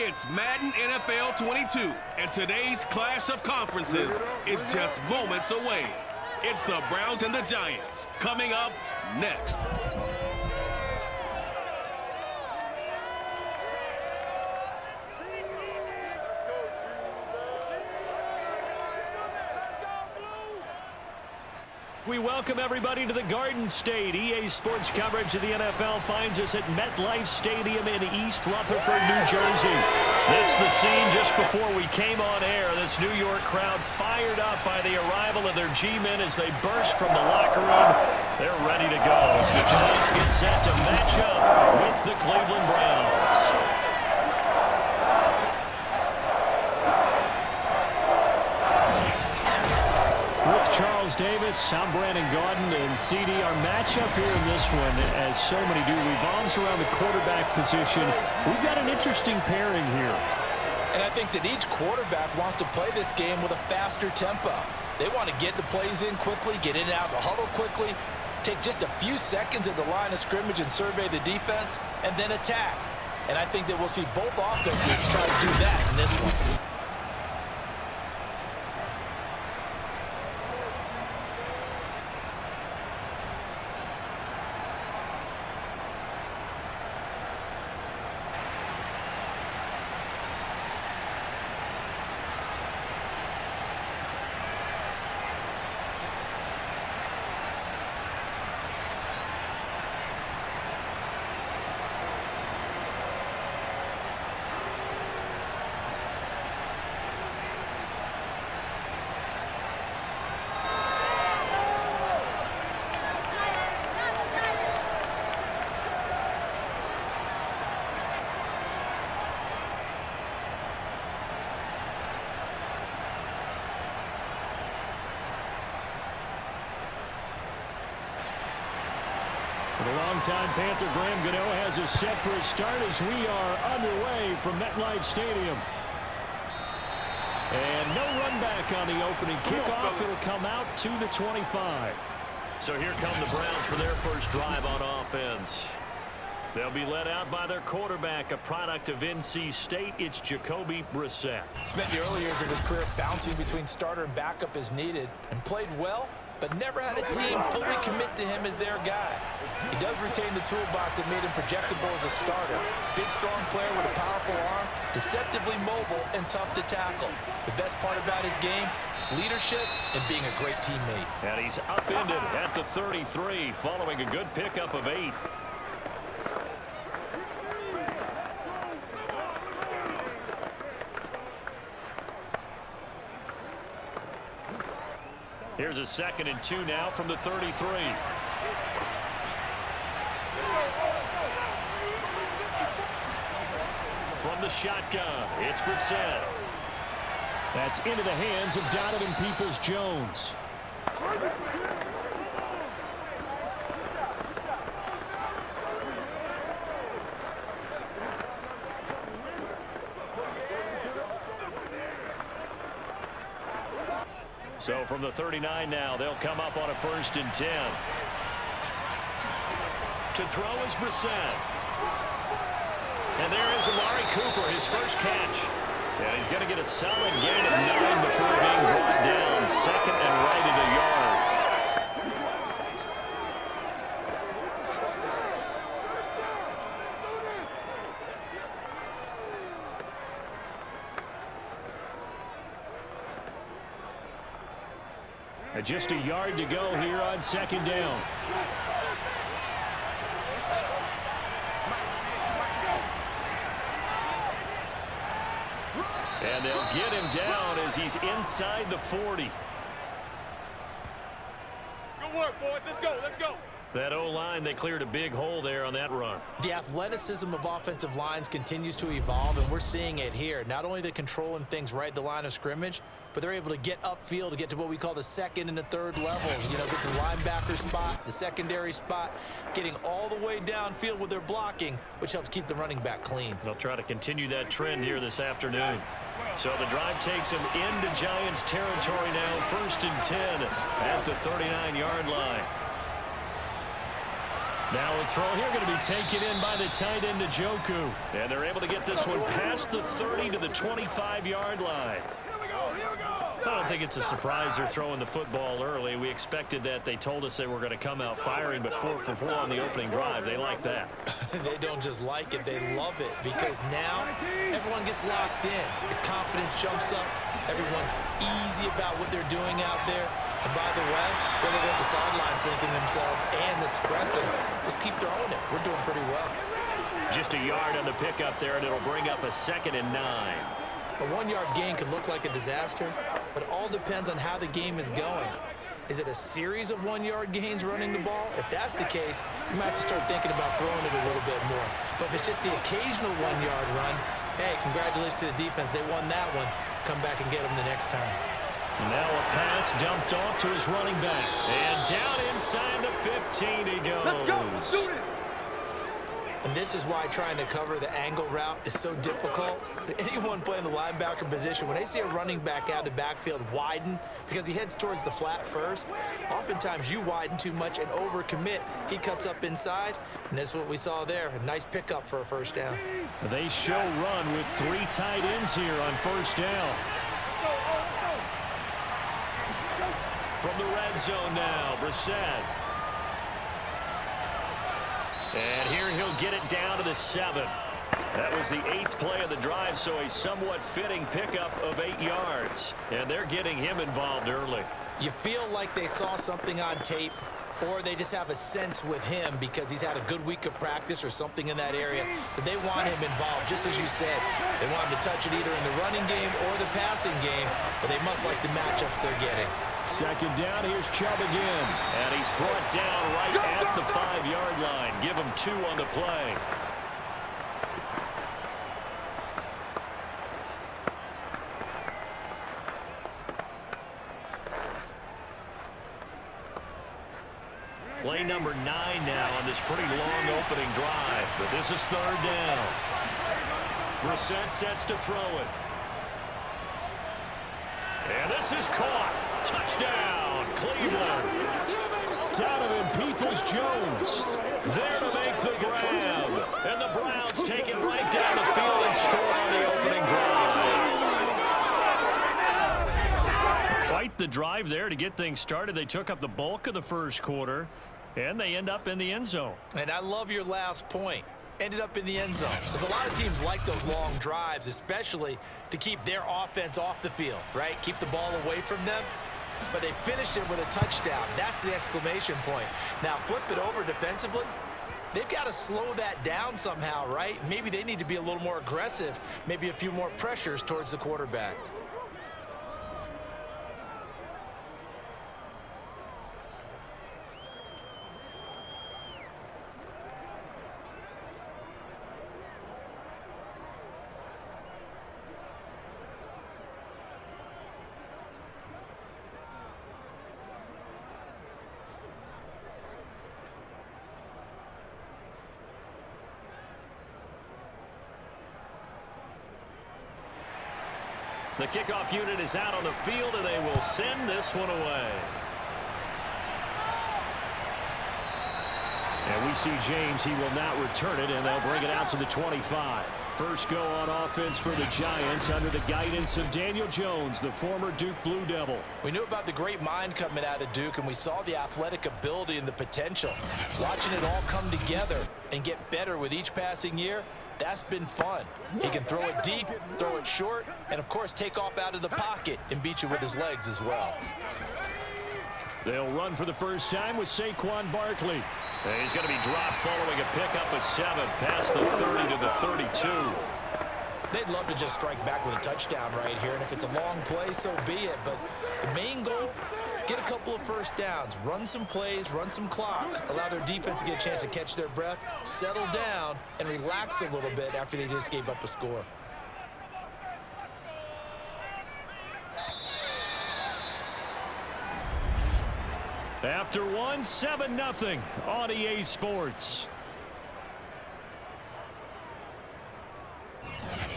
It's Madden NFL 22, and today's clash of conferences is just moments away. It's the Browns and the Giants, coming up next. We welcome everybody to the Garden State. EA Sports coverage of the NFL finds us at MetLife Stadium in East Rutherford, New Jersey. This is the scene just before we came on air. This New York crowd fired up by the arrival of their G-men as they burst from the locker room. They're ready to go as the Giants get set to match up with the Cleveland Browns. Charles Davis, I'm Brandon Gaudin, and CD, our matchup here in this one, as so many do, revolves around the quarterback position. We've got an interesting pairing here. And I think that each quarterback wants to play this game with a faster tempo. They want to get the plays in quickly, get in and out of the huddle quickly, take just a few seconds at the line of scrimmage and survey the defense, and then attack. And I think that we'll see both offenses try to do that in this one. The longtime Panther Graham Gano has us set for a start as we are underway from MetLife Stadium. And no run back on the opening kickoff. It'll come out to the 25. So here come the Browns for their first drive on offense. They'll be led out by their quarterback, a product of NC State. It's Jacoby Brissett. Spent the early years of his career bouncing between starter and backup as needed, and played well, but never had a team fully commit to him as their guy. He does retain the toolbox that made him projectable as a starter. Big, strong player with a powerful arm, deceptively mobile, and tough to tackle. The best part about his game, leadership and being a great teammate. And he's upended at the 33 following a good pickup of 8. Here's a 2nd and 2 now from the 33. From the shotgun, it's Brissett. That's into the hands of Donovan Peoples-Jones. So from the 39 now, they'll come up on a 1st and 10. To throw is Brissett. And there is Amari Cooper, his first catch. And he's going to get a solid gain of 9 before being brought down. 2nd and right at the yard. Just a yard to go here on 2nd down. And they'll get him down as he's inside the 40. Good work, boys. Let's go. Let's go. That O-line, they cleared a big hole there on that run. The athleticism of offensive lines continues to evolve, and we're seeing it here. Not only they're controlling things right at the line of scrimmage, but they're able to get upfield to get to what we call the 2nd and the 3rd levels. You know, get to the linebacker spot, the secondary spot, getting all the way downfield with their blocking, which helps keep the running back clean. They'll try to continue that trend here this afternoon. So the drive takes him into Giants territory now, 1st and 10 at the 39-yard line. Now a throw here going to be taken in by the tight end, Njoku. And they're able to get this one past the 30 to the 25-yard line. I don't think it's a surprise they're throwing the football early. We expected that. They told us they were going to come out firing, but 4 for 4 on the opening drive. They like that. They don't just like it, they love it, because now everyone gets locked in. Your confidence jumps up. Everyone's easy about what they're doing out there. And by the way, they're looking at the sideline thinking to themselves and expressing, just keep throwing it. We're doing pretty well. Just a yard on the pickup there, and it'll bring up a 2nd and 9. A 1-yard gain could look like a disaster, but it all depends on how the game is going. Is it a series of 1-yard gains running the ball? If that's the case, you might have to start thinking about throwing it a little bit more. But if it's just the occasional 1-yard run, hey, congratulations to the defense. They won that one. Come back and get them the next time. Now a pass dumped off to his running back. And down inside the 15 he goes. Let's go. Let's do this. And this is why trying to cover the angle route is so difficult. Anyone playing the linebacker position, when they see a running back out of the backfield widen because he heads towards the flat first, oftentimes you widen too much and overcommit. He cuts up inside, and that's what we saw there. A nice pickup for a first down. They show run with 3 tight ends here on first down. From the red zone now, Brissett. And here he'll get it down to the 7. That was the 8th play of the drive, so a somewhat fitting pickup of 8 yards. And they're getting him involved early. You feel like they saw something on tape, or they just have a sense with him because he's had a good week of practice or something in that area that they want him involved. Just as you said, they want him to touch it either in the running game or the passing game, but they must like the matchups they're getting. 2nd down, here's Chubb again. And he's brought down right at the 5-yard line. Give him 2 on the play. Play number 9 now on this pretty long opening drive. But this is 3rd down. Brissett sets to throw it. And this is caught. Touchdown, Cleveland. Donovan Peoples-Jones there to make the grab. And the Browns take it right down the field and score on the opening drive. Quite the drive there to get things started. They took up the bulk of the first quarter, and they end up in the end zone. And I love your last point. Ended up in the end zone. Because a lot of teams like those long drives, especially to keep their offense off the field, right? Keep the ball away from them. But they finished it with a touchdown. That's the exclamation point. Now flip it over defensively. They've got to slow that down somehow, right? Maybe they need to be a little more aggressive. Maybe a few more pressures towards the quarterback. The kickoff unit is out on the field, and they will send this one away. And we see James. He will not return it, and they'll bring it out to the 25. First go on offense for the Giants under the guidance of Daniel Jones, the former Duke Blue Devil. We knew about the great mind coming out of Duke, and we saw the athletic ability and the potential. Watching it all come together and get better with each passing year, that's been fun. He can throw it deep, throw it short, and, of course, take off out of the pocket and beat you with his legs as well. They'll run for the first time with Saquon Barkley. And he's going to be dropped following a pickup of 7 past the 30 to the 32. They'd love to just strike back with a touchdown right here, and if it's a long play, so be it. But the main goal, get a couple of first downs, run some plays, run some clock, allow their defense to get a chance to catch their breath, settle down, and relax a little bit after they just gave up a score. After one, 7-0 on EA Sports.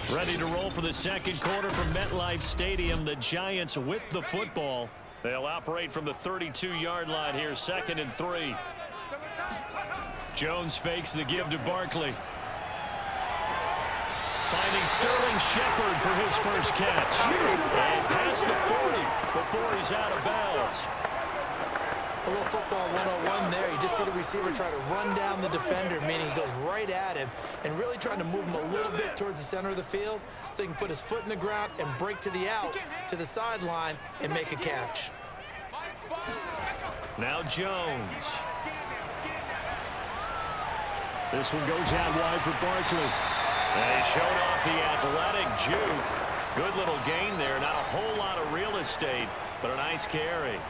Ready to roll for the second quarter from MetLife Stadium. The Giants with the football. They'll operate from the 32-yard line here, 2nd and 3. Jones fakes the give to Barkley. Finding Sterling Shepard for his first catch. And past the 40 before he's out of bounds. A little football 101 there. You just see the receiver try to run down the defender, meaning he goes right at him and really trying to move him a little bit towards the center of the field so he can put his foot in the ground and break to the out, to the sideline, and make a catch. Now Jones. This one goes out wide for Barkley. And he showed off the athletic juke. Good little gain there. Not a whole lot of real estate, but a nice carry.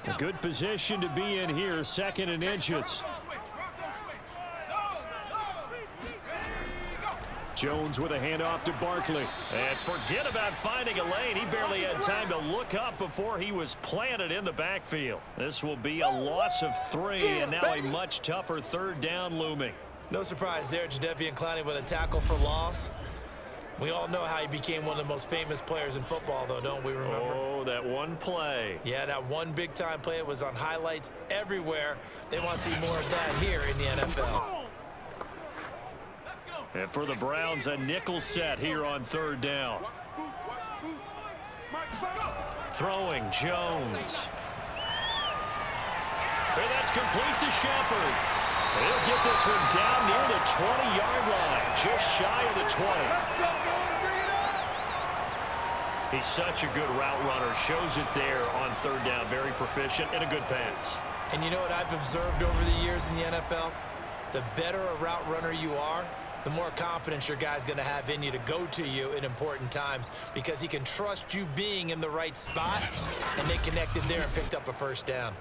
A good position to be in here, 2nd and inches. Jones with a handoff to Barkley. And forget about finding a lane. He barely had time to look up before he was planted in the backfield. This will be a loss of 3, and now a much tougher 3rd down looming. No surprise there, Jadeveon Clowney with a tackle for loss. We all know how he became one of the most famous players in football, though, don't we remember? Oh, that one play. Yeah, that one big-time play. It was on highlights everywhere. They want to see more of that here in the NFL. And for the Browns, a nickel set here on 3rd down. Throwing Jones. And that's complete to Shepard. He'll get this one down near the 20-yard line, just shy of the 20. He's such a good route runner. Shows it there on 3rd down. Very proficient and a good pass. And you know what I've observed over the years in the NFL? The better a route runner you are, the more confidence your guy's going to have in you to go to you in important times because he can trust you being in the right spot, and they connected there and picked up a 1st down.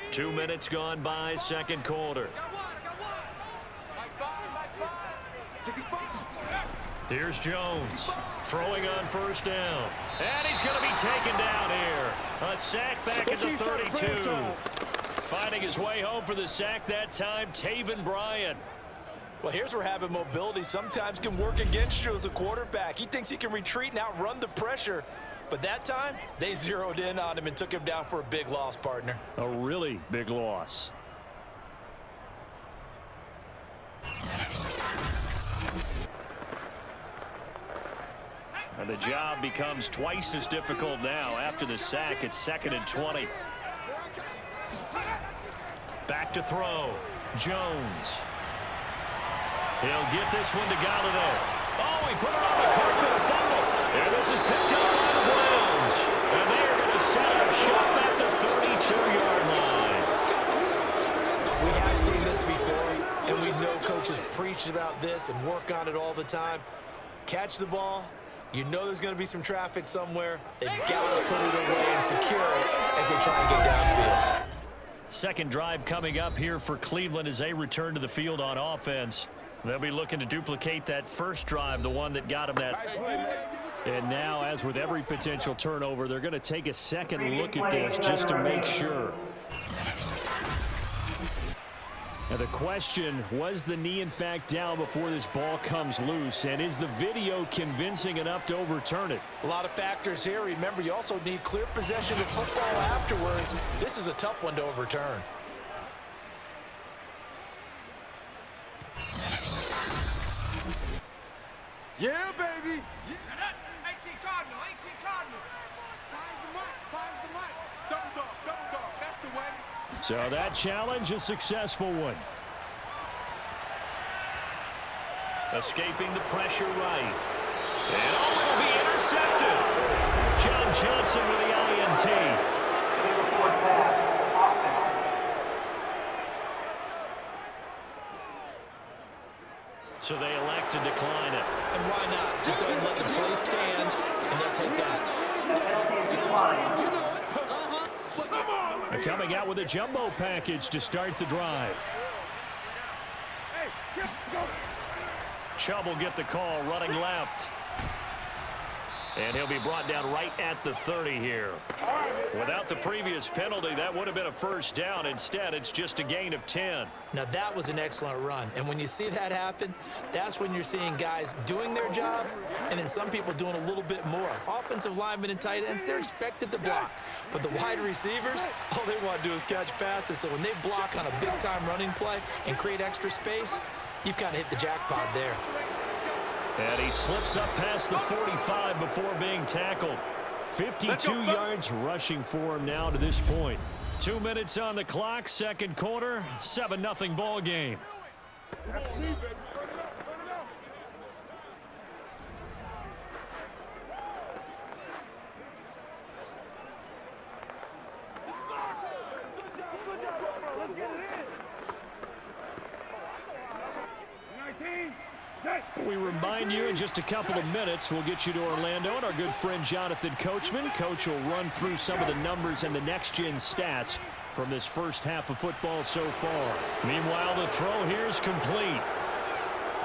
2 minutes gone by, 2nd quarter. Here's Jones throwing on 1st down. And he's going to be taken down here. A sack back at the 32. Finding his way home for the sack that time, Taven Bryan. Well, here's where having mobility sometimes can work against you as a quarterback. He thinks he can retreat and outrun the pressure. But that time, they zeroed in on him and took him down for a big loss, partner. A really big loss. And the job becomes twice as difficult now. After the sack, it's 2nd and 20. Back to throw. Jones. He'll get this one to Galladay. Oh, he put it on the carpet, a fumble. And this is picked up by the Browns. And they are going to set up shop at the 32-yard line. We have seen this before, and we know coaches preach about this and work on it all the time. Catch the ball. You know there's going to be some traffic somewhere. They've got to put it away and secure it as they try and get downfield. 2nd drive coming up here for Cleveland as they return to the field on offense. They'll be looking to duplicate that 1st drive, the one that got them that. And now, as with every potential turnover, they're going to take a second look at this just to make sure. Now the question, was the knee in fact down before this ball comes loose? And is the video convincing enough to overturn it? A lot of factors here. Remember, you also need clear possession of football afterwards. This is a tough one to overturn. Yeah, baby. 18 Cardinal, 18 Cardinal. Fires the mic. Double dog, that's the way. So that challenge, a successful one. Escaping the pressure right. And oh, it'll be intercepted. John Johnson with the INT. So they elect to decline it. And why not? Just go ahead and let the play stand, and they'll take that. They're coming out with a jumbo package to start the drive. Chubb will get the call running left. And he'll be brought down right at the 30 here. Without the previous penalty, that would have been a first down. Instead, it's just a gain of 10. Now, that was an excellent run. And when you see that happen, that's when you're seeing guys doing their job and then some people doing a little bit more. Offensive linemen and tight ends, they're expected to block. But the wide receivers, all they want to do is catch passes. So when they block on a big-time running play and create extra space, you've kind of hit the jackpot there. And he slips up past the 45 before being tackled. 52 yards rushing for him now to this point. 2 minutes on the clock, second quarter, 7-0 ball game. We remind you in just a couple of minutes, we'll get you to Orlando and our good friend Jonathan Coachman. Coach will run through some of the numbers and the next-gen stats from this first half of football so far. Meanwhile, the throw here is complete.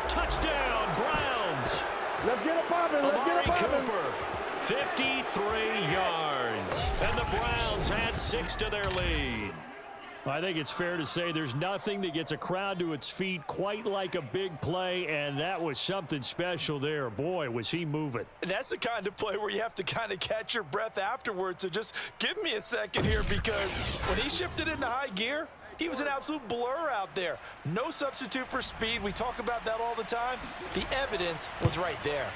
Touchdown, Browns! Let's get it poppin', let's get it poppin'. Cooper, 53 yards. And the Browns add 6 to their lead. I think it's fair to say there's nothing that gets a crowd to its feet quite like a big play, and that was something special there. Boy, was he moving. And that's the kind of play where you have to kind of catch your breath afterwards. So just give me a second here, because when he shifted into high gear, he was an absolute blur out there. No substitute for speed. We talk about that all the time. The evidence was right there.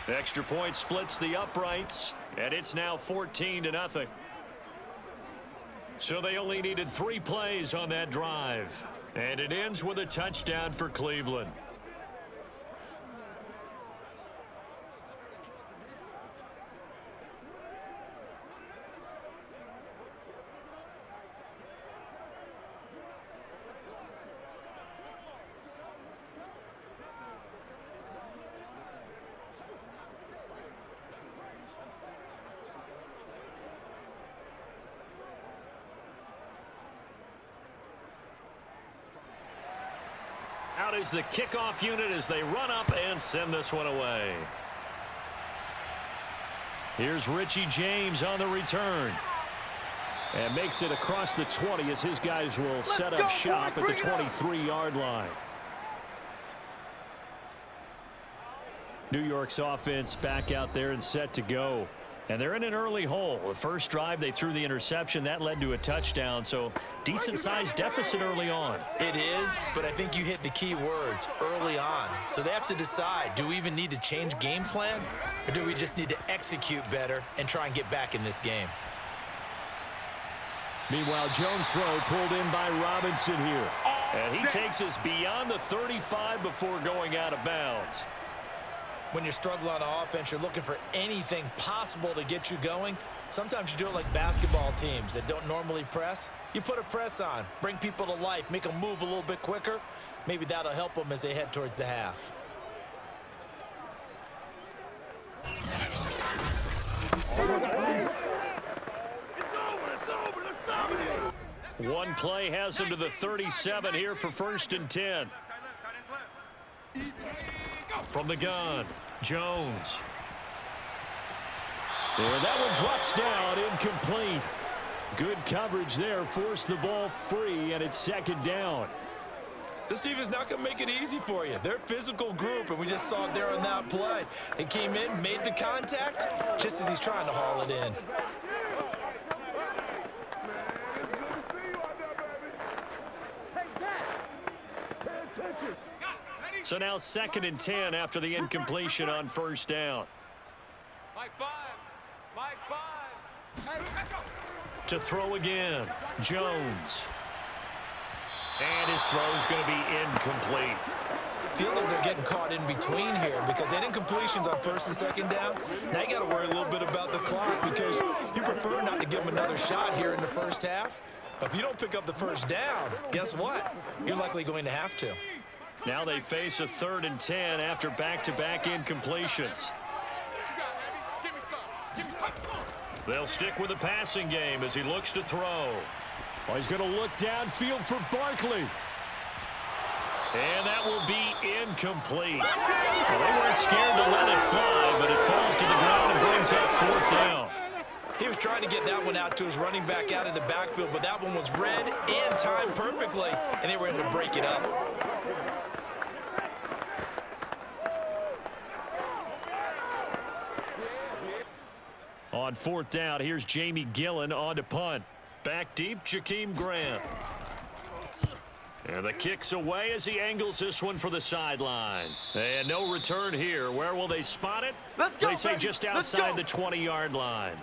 Extra point splits the uprights, and it's now 14-0. So they only needed 3 plays on that drive. And it ends with a touchdown for Cleveland. Out is the kickoff unit as they run up and send this one away. Here's Richie James on the return. And makes it across the 20 as his guys will set up shop at the 23-yard line. New York's offense back out there and set to go. And they're in an early hole. The first drive, they threw the interception. That led to a touchdown, so decent-sized deficit early on. It is, but I think you hit the key words, early on. So they have to decide, do we even need to change game plan, or do we just need to execute better and try and get back in this game? Meanwhile, Jones' throw pulled in by Robinson here. And he takes us beyond the 35 before going out of bounds. When you're struggling on offense, you're looking for anything possible to get you going. Sometimes you do it like basketball teams that don't normally press. You put a press on, bring people to life, make them move a little bit quicker. Maybe that'll help them as they head towards the half. One play has him to the 37 here for 1st and 10. From the gun, Jones. And that one drops down, incomplete. Good coverage there, forced the ball free, and it's 2nd down. This team is not going to make it easy for you. They're a physical group, and we just saw it there on that play. They came in, made the contact, just as he's trying to haul it in. So now 2nd and 10 after the incompletion on 1st down. Mike 5. Mike 5. To throw again, Jones. And his throw's going to be incomplete. Feels like they're getting caught in between here because they had incompletions on 1st and 2nd down. Now you got to worry a little bit about the clock because you prefer not to give them another shot here in the first half. But if you don't pick up the 1st down, guess what? You're likely going to have to. Now they face a 3rd and 10 after back-to-back incompletions. They'll stick with the passing game as he looks to throw. Oh, he's going to look downfield for Barkley. And that will be incomplete. Well, they weren't scared to let it fly, but it falls to the ground trying to get that one out to his running back out of the backfield, but that one was read and timed perfectly, and they were able to break it up. On 4th down, here's Jamie Gillen on to punt. Back deep, Jakeem Graham. And the kick's away as he angles this one for the sideline. And no return here. Where will they spot it? Let's go, they say baby. just outside the 20-yard line.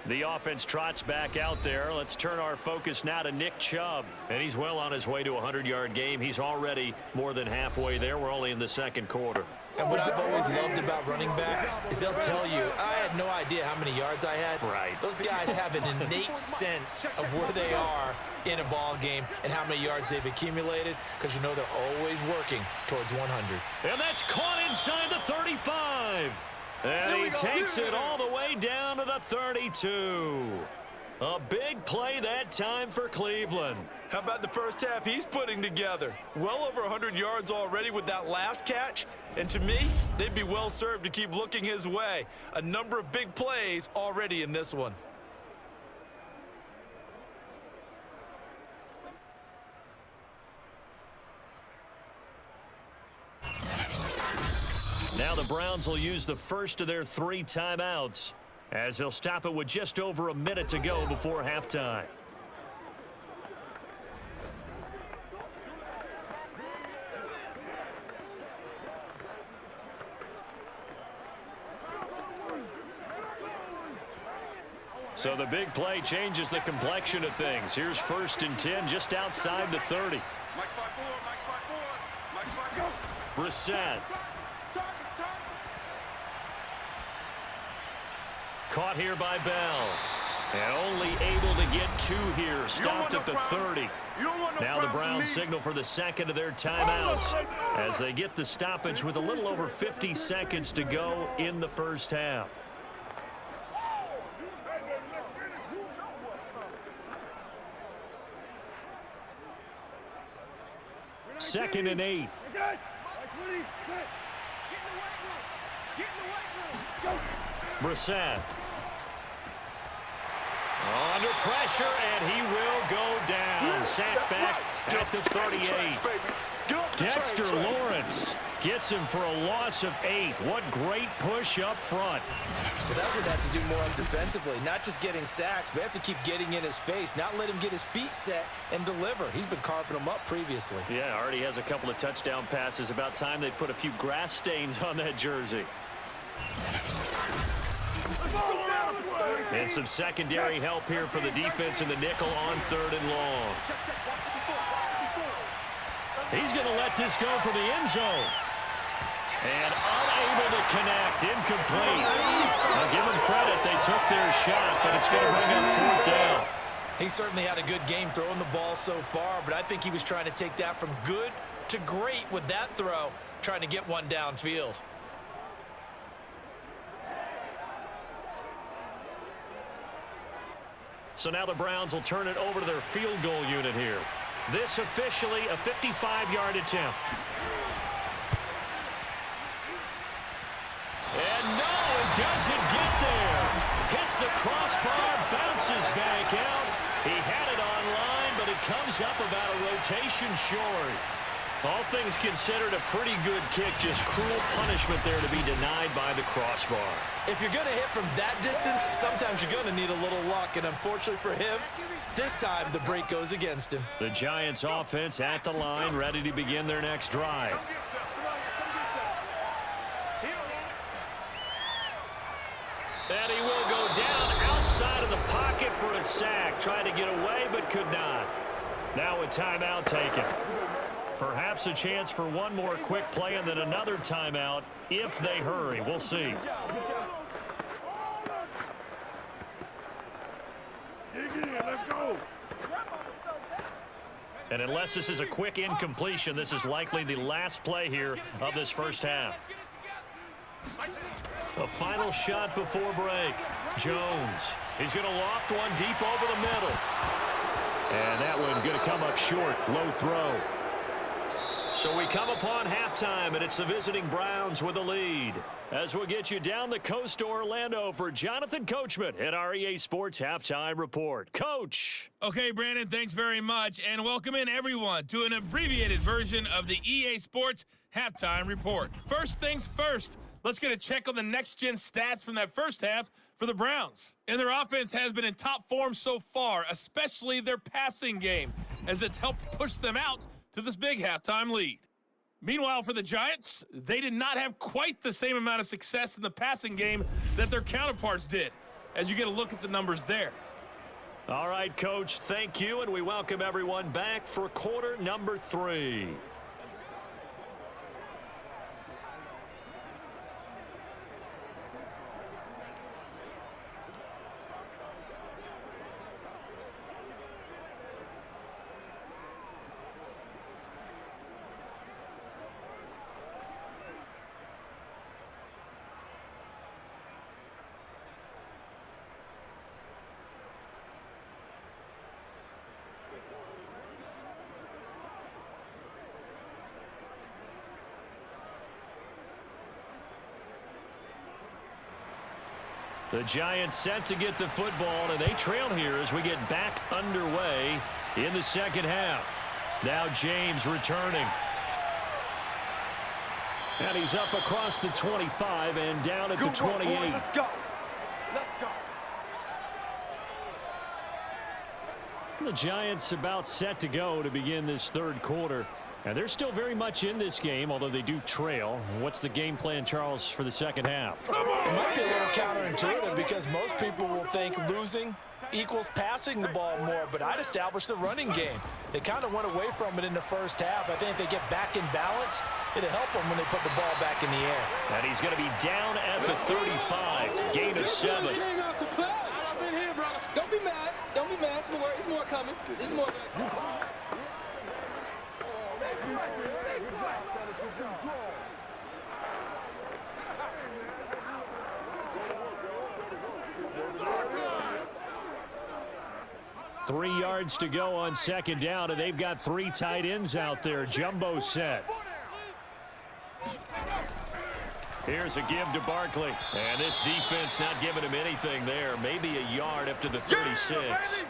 The offense trots back out there. Let's turn our focus now to Nick Chubb. And he's well on his way to a 100-yard game. He's already more than halfway there. We're only in the second quarter. And what I've always loved about running backs is they'll tell you, I had no idea how many yards I had. Right. Those guys have an innate sense of where they are in a ball game and how many yards they've accumulated, because you know they're always working towards 100. And that's caught inside the 35. And he takes it all the way down to the 32. A big play that time for Cleveland. How about the first half he's putting together? Well over 100 yards already with that last catch. And to me, they'd be well served to keep looking his way. A number of big plays already in this one. Now the Browns will use the first of their 3 timeouts, as they'll stop it with just over a minute to go before halftime. So the big play changes the complexion of things. Here's 1st and 10 just outside the 30. Brissett. Caught here by Bell. And only able to get 2 here. Stopped at the 30. Now the Browns signal for the second of their timeouts as they get the stoppage with a little over 50 seconds to go in the first half. Second and 8. Brissett. Under pressure, and he will go down. Sacked back at the 38. Dexter Lawrence gets him for a loss of 8. What great push up front. But that's what they have to do more defensively. Not just getting sacks, but have to keep getting in his face. Not let him get his feet set and deliver. He's been carving them up previously. Yeah, already has a couple of touchdown passes. About time they put a few grass stains on that jersey. And some secondary help here for the defense in the nickel on 3rd and long. He's going to let this go for the end zone. And unable to connect, incomplete. I'll give them credit, they took their shot, but it's going to bring up 4th down. He certainly had a good game throwing the ball so far, but I think he was trying to take that from good to great with that throw, trying to get one downfield. So now the Browns will turn it over to their field goal unit here. This officially a 55-yard attempt. And no, it doesn't get there. Hits the crossbar, bounces back out. He had it on line, but it comes up about a rotation short. All things considered, a pretty good kick, just cruel punishment there to be denied by the crossbar. If you're going to hit from that distance, sometimes you're going to need a little luck, and unfortunately for him, this time the break goes against him. The Giants offense at the line, ready to begin their next drive. And he will go down outside of the pocket for a sack. Tried to get away, but could not. Now a timeout taken. Perhaps a chance for one more quick play and then another timeout if they hurry. We'll see. Let's go. And unless this is a quick incompletion, this is likely the last play here of this first half. A final shot before break. Jones. He's going to loft one deep over the middle. And that one going to come up short. Low throw. So we come upon halftime, and it's the visiting Browns with the lead. As we'll get you down the coast to Orlando for Jonathan Coachman at our EA Sports Halftime Report. Coach. Okay, Brandon, thanks very much, and welcome in everyone to an abbreviated version of the EA Sports Halftime Report. First things first, let's get a check on the next-gen stats from that first half for the Browns. And their offense has been in top form so far, especially their passing game, as it's helped push them out to this big halftime lead. Meanwhile, for the Giants, they did not have quite the same amount of success in the passing game that their counterparts did, as you get a look at the numbers there. All right, Coach, thank you, and we welcome everyone back for quarter number 3. The Giants set to get the football, and they trail here as we get back underway in the second half. Now James returning. And he's up across the 25 and down at the 28. Let's go. Let's go. The Giants about set to go to begin this third quarter. And they're still very much in this game, although they do trail. What's the game plan, Charles, for the second half? It might be a little counterintuitive because most people will think losing equals passing the ball more, but I'd establish the running game. They kind of went away from it in the first half. I think if they get back in balance, it'll help them when they put the ball back in the air. And he's going to be down at the 35, gain of 7. Don't be mad. Don't be mad. It's more coming. It's more. 3 yards to go on second down, and they've got 3 tight ends out there. Jumbo set. Here's a give to Barkley. And this defense not giving him anything there. Maybe a yard up to the 36.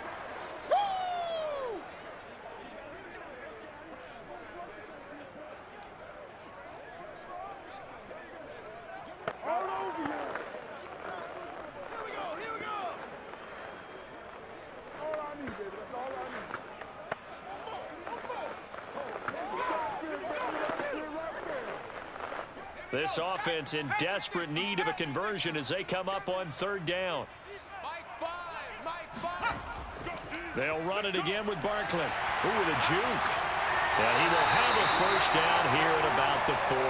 This offense in desperate need of a conversion as they come up on third down. They'll run it again with Barkley. Ooh, with a juke. And he will have a first down here at about the 40.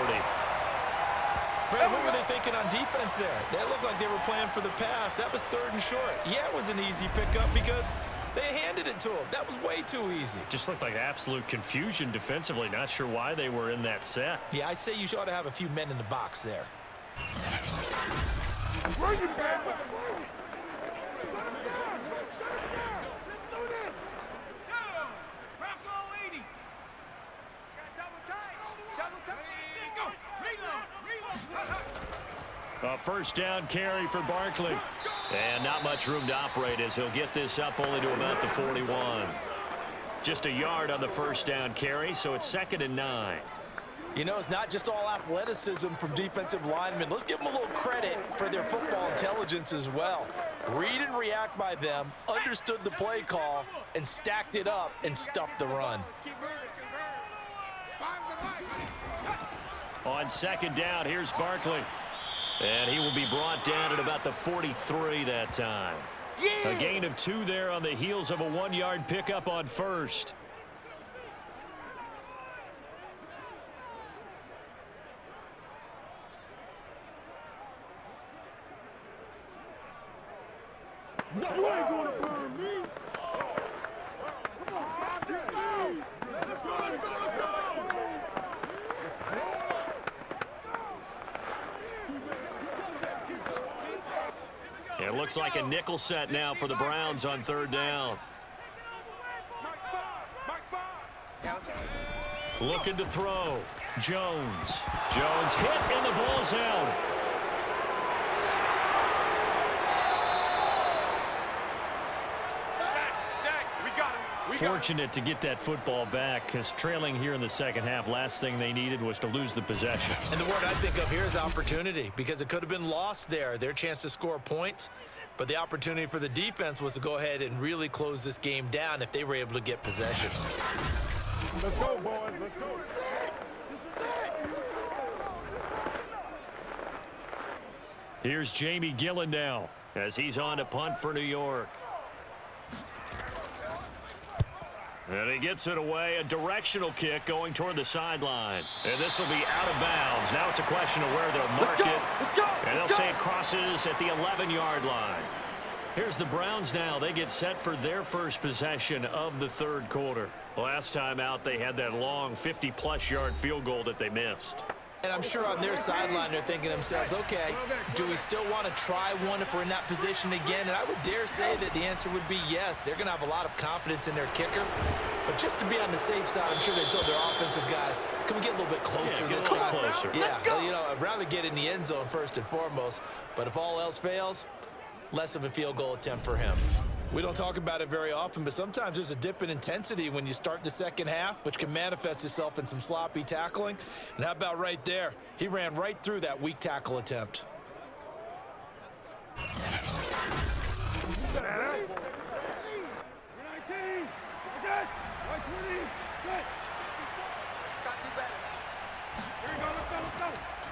Brad, what were they thinking on defense there? They looked like they were playing for the pass. That was third and short. Yeah, it was an easy pickup because they handed it to him. That was way too easy. Just looked like absolute confusion defensively. Not sure why they were in that set. Yeah, I'd say you ought to have a few men in the box there. Bring it back. A first down carry for Barkley. And not much room to operate as he'll get this up only to about the 41. Just a yard on the first down carry, so it's 2nd and 9. You know, it's not just all athleticism from defensive linemen. Let's give them a little credit for their football intelligence as well. Read and react by them, understood the play call, and stacked it up and stuffed the run. On second down, here's Barkley. And he will be brought down at about the 43 that time. Yeah. A gain of 2 there on the heels of a 1-yard pickup on first. You ain't gonna burn me. Come on, let's go. It looks like a nickel set now for the Browns on third down. Looking to throw. Jones. Jones hit and the ball's out. Fortunate to get that football back because trailing here in the second half, last thing they needed was to lose the possession. And the word I think of here is opportunity, because it could have been lost there. Their chance to score points, but the opportunity for the defense was to go ahead and really close this game down if they were able to get possession. Let's go, boys. Let's go. Here's Jamie Gillen now as he's on to punt for New York. And he gets it away, a directional kick going toward the sideline. And this will be out of bounds. Now it's a question of where they'll mark it. And they'll say it crosses at the 11-yard line. Here's the Browns now. They get set for their first possession of the third quarter. Last time out, they had that long 50-plus yard field goal that they missed. And I'm sure on their sideline they're thinking to themselves, okay, do we still want to try one if we're in that position again? And I would dare say that the answer would be yes. They're going to have a lot of confidence in their kicker. But just to be on the safe side, I'm sure they told their offensive guys, can we get a little bit closer this time? Closer. Yeah, well, you know, I'd rather get in the end zone first and foremost. But if all else fails, less of a field goal attempt for him. We don't talk about it very often, but sometimes there's a dip in intensity when you start the second half, which can manifest itself in some sloppy tackling. And how about right there? He ran right through that weak tackle attempt.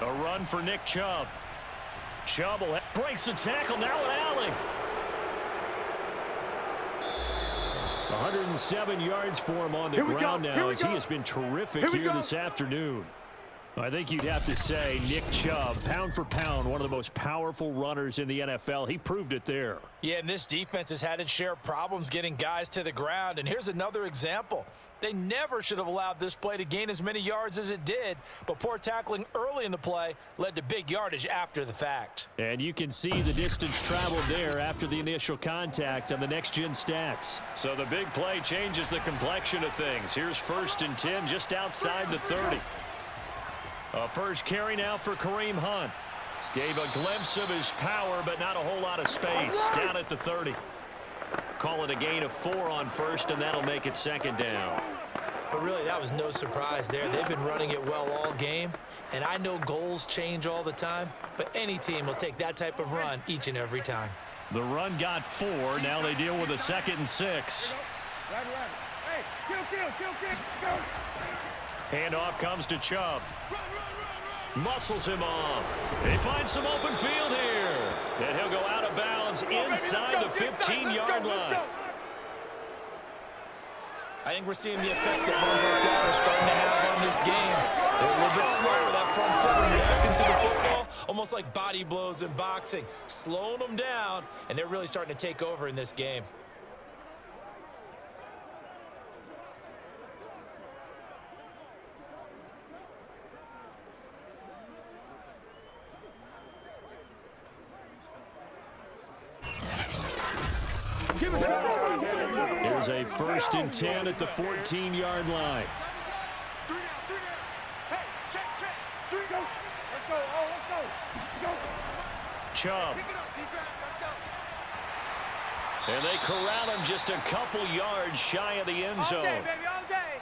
A run for Nick Chubb. Chubb breaks the tackle, now an alley. 107 yards for him on the ground now as he has been terrific here this afternoon. I think you'd have to say Nick Chubb, pound for pound, one of the most powerful runners in the NFL. He proved it there. Yeah, and this defense has had its share of problems getting guys to the ground. And here's another example. They never should have allowed this play to gain as many yards as it did, but poor tackling early in the play led to big yardage after the fact. And you can see the distance traveled there after the initial contact on the next-gen stats. So the big play changes the complexion of things. Here's 1st and 10 just outside the 30. A first carry now for Kareem Hunt. Gave a glimpse of his power, but not a whole lot of space. Down at the 30. Call it a gain of 4 on first, and that'll make it 2nd down. But really, that was no surprise there. They've been running it well all game, and I know goals change all the time, but any team will take that type of run each and every time. The run got 4. Now they deal with a 2nd and 6. Hey, kill, go. Handoff comes to Chubb. Muscles him off. They find some open field here. And he'll go out of bounds inside the 15-yard line. I think we're seeing the effect that runs like that are starting to have on this game. They're a little bit slower, that front seven reacting to the football, almost like body blows in boxing, slowing them down, and they're really starting to take over in this game. Here's a 1st and 10 at the 14-yard line. 3 down. Hey, check. 3 go. Let's go. Oh, let's go. Chubb. Pick it up, defense. Let's go. And they corral him just a couple yards shy of the end zone. All day, baby, all day.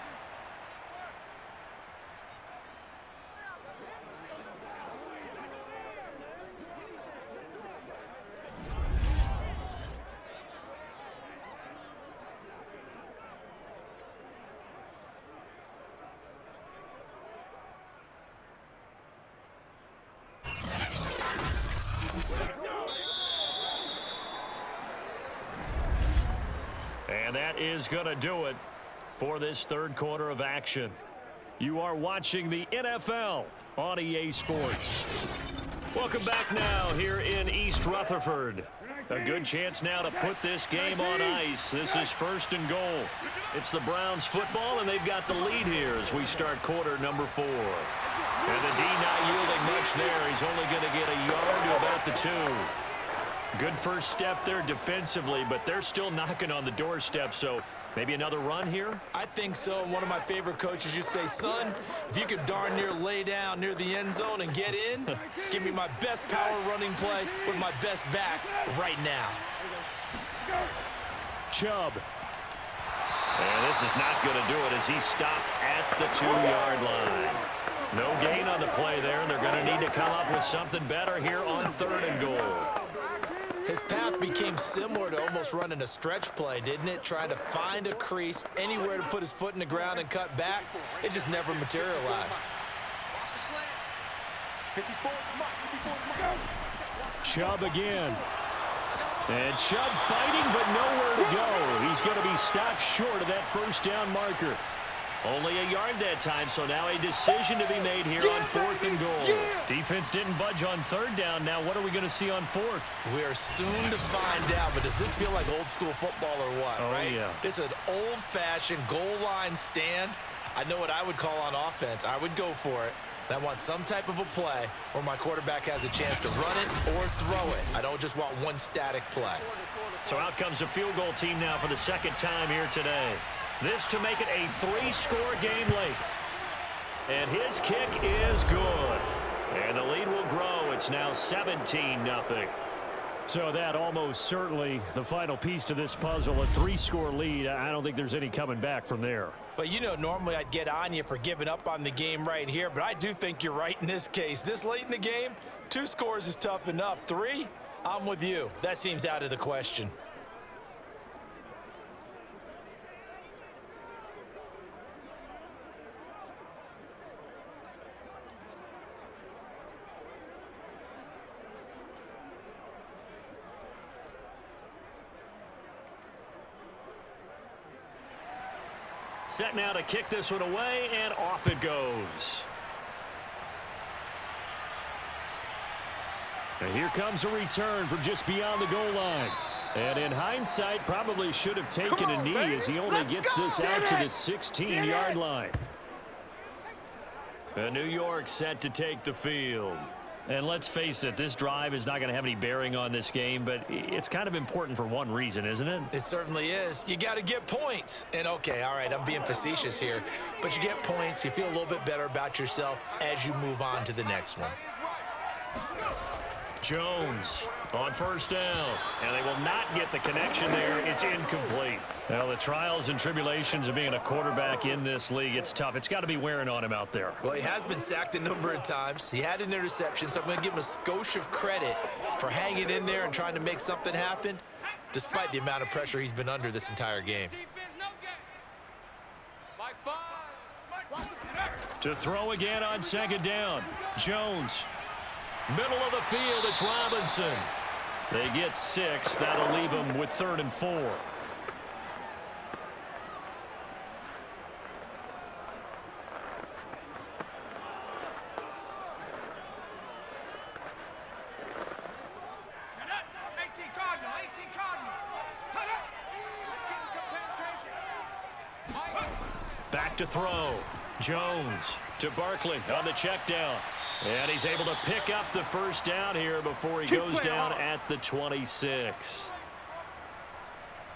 And that is going to do it for this third quarter of action. You are watching the NFL on EA Sports. Welcome back now here in East Rutherford. A good chance now to put this game on ice. This is 1st and goal. It's the Browns football, and they've got the lead here as we start quarter number 4. And the D not yielding much there. He's only going to get a yard to about the 2. Good first step there defensively, but they're still knocking on the doorstep, so Maybe another run here? I think so. One of my favorite coaches used to say, son, if you could darn near lay down near the end zone and get in, give me my best power running play with my best back right now. Chubb. And this is not going to do it as he's stopped at the 2-yard line. No gain on the play there, and they're going to need to come up with something better here on 3rd and goal. His path became similar to almost running a stretch play, didn't it? Trying to find a crease, anywhere to put his foot in the ground and cut back. It just never materialized. Chubb again. And Chubb fighting, but nowhere to go. He's going to be stopped short of that first down marker. Only a yard that time, so now a decision to be made here on 4th and goal. Defense didn't budge on 3rd down. Now what are we going to see on 4th? We are soon to find out, but does this feel like old school football or what, right? Yeah. This is an old-fashioned goal line stand. I know what I would call on offense. I would go for it. I want some type of a play where my quarterback has a chance to run it or throw it. I don't just want one static play. So out comes a field goal team now for the 2nd time here today. This to make it a 3-score game late. And his kick is good. And the lead will grow. It's now 17-0. So that almost certainly the final piece to this puzzle, a 3-score lead. I don't think there's any coming back from there. But you know, normally I'd get on you for giving up on the game right here, but I do think you're right in this case. This late in the game, 2 scores is tough enough. 3, I'm with you. That seems out of the question. Set now to kick this one away, and off it goes. And here comes a return from just beyond the goal line. And in hindsight, probably should have taken a knee as he only gets this out to the 16-yard line. And New York set to take the field. And let's face it, this drive is not going to have any bearing on this game, but it's kind of important for one reason, isn't it? It certainly is. You got to get points. And okay, all right, I'm being facetious here, but you get points, you feel a little bit better about yourself as you move on to the next one. Jones on 1st down, and they will not get the connection there. It's incomplete. Well, the trials and tribulations of being a quarterback in this league, it's tough. It's got to be wearing on him out there. Well, he has been sacked a number of times. He had an interception, so I'm going to give him a skosh of credit for hanging in there and trying to make something happen, despite the amount of pressure he's been under this entire game. To throw again on 2nd down. Jones. Middle of the field, it's Robinson. They get 6. That'll leave them with 3rd and 4. Back to throw. Jones to Barkley on the check down. And he's able to pick up the 1st down here before he goes down at the 26.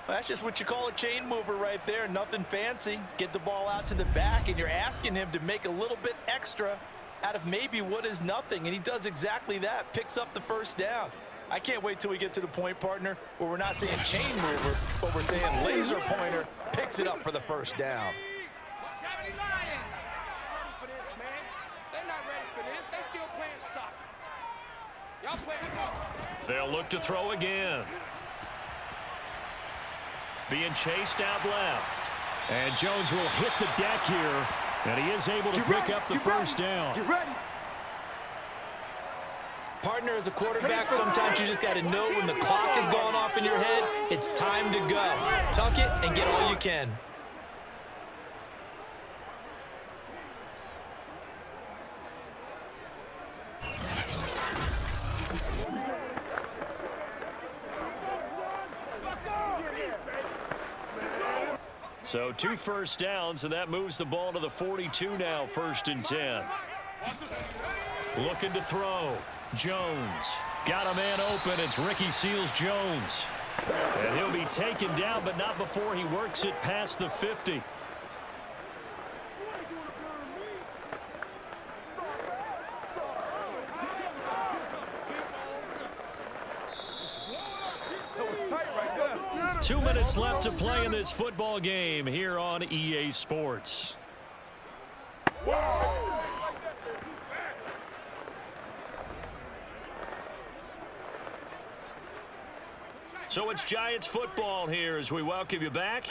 That's just what you call a chain mover right there. Nothing fancy. Get the ball out to the back, and you're asking him to make a little bit extra out of maybe what is nothing. And he does exactly that, picks up the 1st down. I can't wait till we get to the point, partner, where we're not saying chain mover, but we're saying laser pointer, picks it up for the 1st down. They'll look to throw again. Being chased out left. And Jones will hit the deck here. And he is able to pick up the 1st down. Partner, as a quarterback, sometimes you just got to know when the clock is going off in your head, it's time to go. Tuck it and get all you can. So 2 1st downs, and that moves the ball to the 42 now, 1st and 10. Looking to throw. Jones. Got a man open. It's Ricky Seals-Jones. And he'll be taken down, but not before he works it past the 50. That was tight right there. 2 minutes left to play in this football game here on EA Sports. So it's Giants football here as we welcome you back.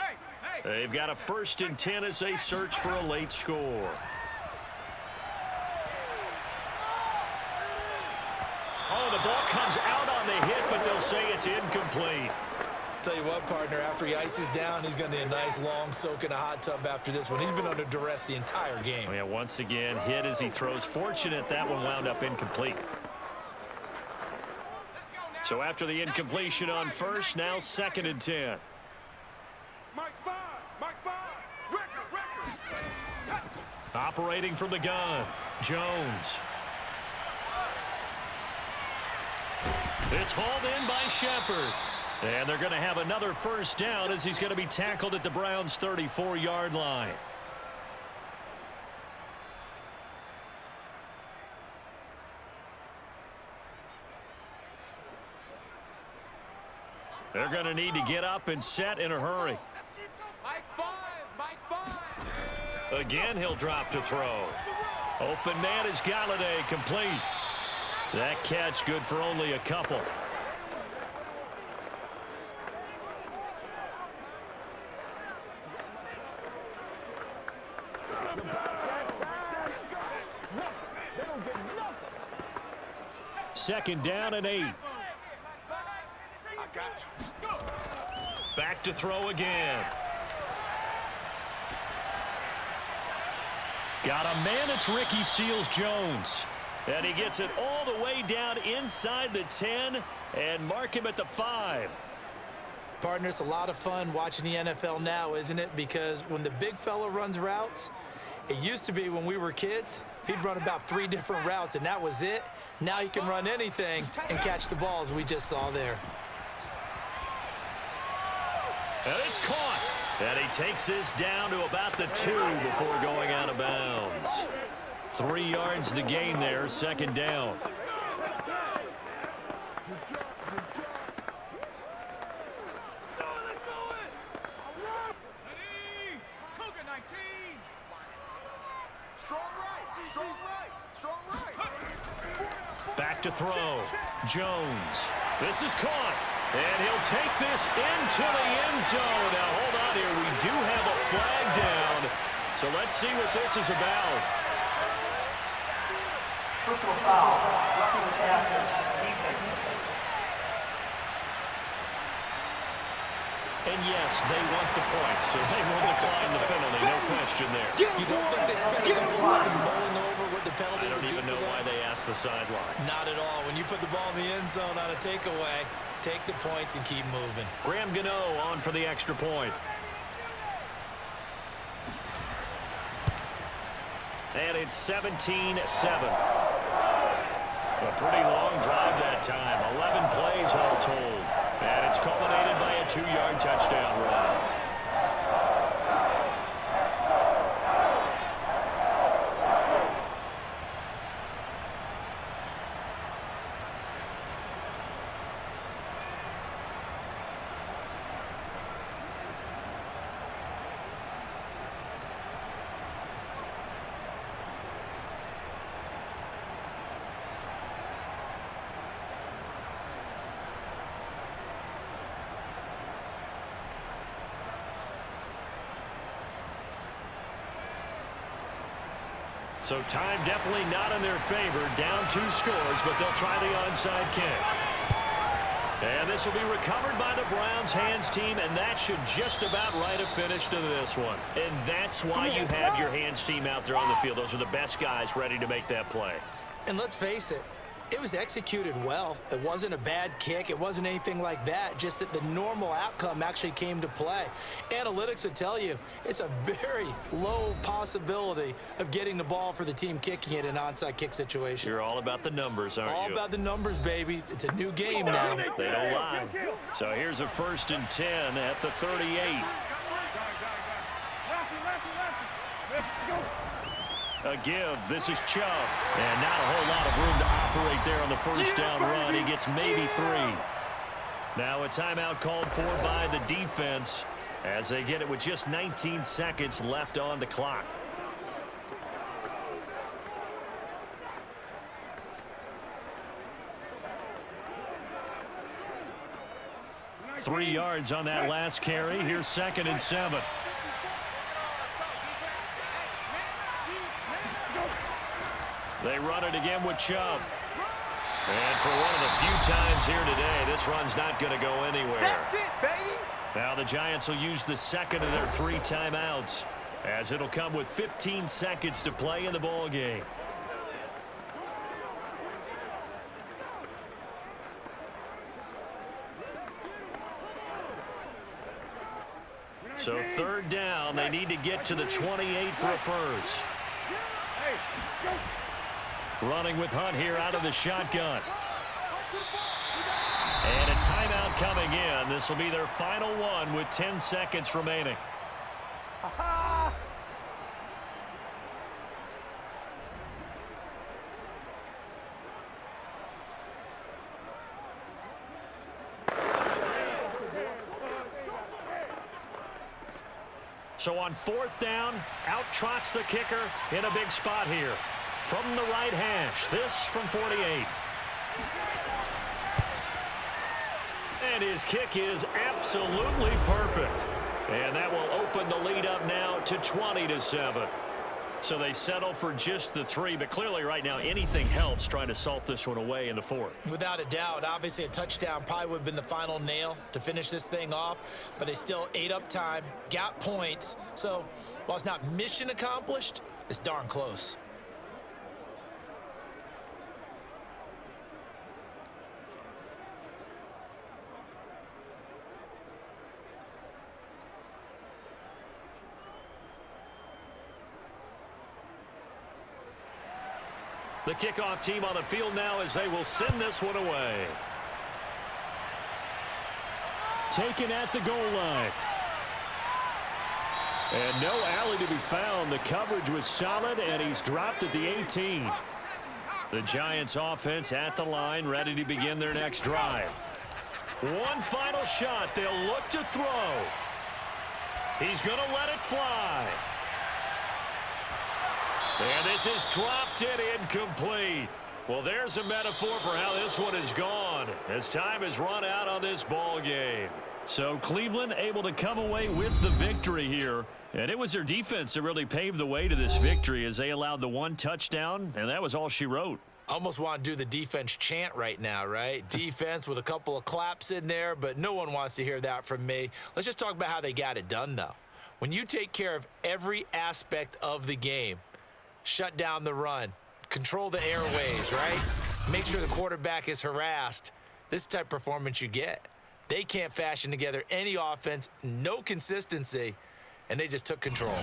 They've got a 1st and 10 as they search for a late score. Oh, the ball comes out on the hit, but they'll say it's incomplete. Tell you what, partner, after he ices down, he's going to need a nice long soak in a hot tub after this one. He's been under duress the entire game. Oh, yeah, once again, hit as he throws. Fortunate that one wound up incomplete. So after the incompletion on 1st, now 2nd and 10. Mike 5, Mike 5, record. Operating from the gun, Jones. It's hauled in by Shepard. And they're going to have another 1st down as he's going to be tackled at the Browns' 34-yard line. They're going to need to get up and set in a hurry. Mike 5, Mike 5. Again, he'll drop to throw. Open man is Galladay, complete. That catch good for only a couple. Second down and 8. Back to throw again. Got a man, it's Ricky Seals-Jones. And he gets it all the way down inside the 10 and mark him at the 5. Partner, it's a lot of fun watching the NFL now, isn't it? Because when the big fella runs routes, it used to be when we were kids, he'd run about 3 different routes, and that was it. Now he can run anything and catch the balls we just saw there. And it's caught. And he takes this down to about the 2 before going out of bounds. 3 yards the gain there, 2nd down. Back to throw. Jones. This is caught. And he'll take this into the end zone. Now, hold on here. We do have a flag down. So let's see what this is about. Personal foul. Roughing the passer. Defense. And yes, they want the points, so they will decline the penalty. No question there. You don't think they spent a couple seconds mulling over what the penalty I don't would do even know for why them? they asked the sideline. Not at all. When you put the ball in the end zone on a takeaway, take the points and keep moving. Graham Gano on for the extra point. And it's 17-7. A pretty long drive that time. 11 plays all told. And it's culminated by a 2-yard touchdown run. So time definitely not in their favor. Down 2 scores, but they'll try the onside kick. And this will be recovered by the Browns hands team, and that should just about write a finish to this one. And that's why you have your hands team out there on the field. Those are the best guys ready to make that play. And let's face it, It was executed well. It wasn't a bad kick. It wasn't anything like that, just that the normal outcome actually came to play. Analytics would tell you it's a very low possibility of getting the ball for the team kicking it in an onside kick situation. You're all about the numbers, aren't you? All about the numbers, baby. It's a new game now. They don't lie. So here's a 1st and 10 at the 38. A give. This is Chubb. And not a whole lot of room to operate there on the first down run. He gets maybe 3. Now a timeout called for by the defense as they get it with just 19 seconds left on the clock. Three yards on that last carry. Here's 2nd and 7. They run it again with Chubb. And for one of the few times here today, this run's not going to go anywhere. That's it, baby. Now the Giants will use the 2nd of their 3 timeouts, as it'll come with 15 seconds to play in the ball game. So 3rd down, they need to get to the 28 for a first. Running with Hunt here out of the shotgun. And a timeout coming in. This will be their final one with 10 seconds remaining. So on 4th down, out trots the kicker in a big spot here. From the right hash, this from 48. And his kick is absolutely perfect. And that will open the lead up now to 20-7. So they settle for just the 3, but clearly right now anything helps trying to salt this one away in the 4th. Without a doubt, obviously a touchdown probably would have been the final nail to finish this thing off, but they still ate up time, got points. So while it's not mission accomplished, it's darn close. The kickoff team on the field now as they will send this one away. Taken at the goal line. And no alley to be found. The coverage was solid, and he's dropped at the 18. The Giants offense at the line, ready to begin their next drive. One final shot. They'll look to throw. He's going to let it fly. And this is dropped and incomplete. Well, there's a metaphor for how this one is gone as time has run out on this ball game. So Cleveland able to come away with the victory here. And it was their defense that really paved the way to this victory as they allowed the 1 touchdown, and that was all she wrote. Almost want to do the defense chant right now, right? Defense with a couple of claps in there, but no one wants to hear that from me. Let's just talk about how they got it done, though. When you take care of every aspect of the game, shut down the run, control the airways, right? Make sure the quarterback is harassed. This type of performance you get. They can't fashion together any offense, no consistency, and they just took control.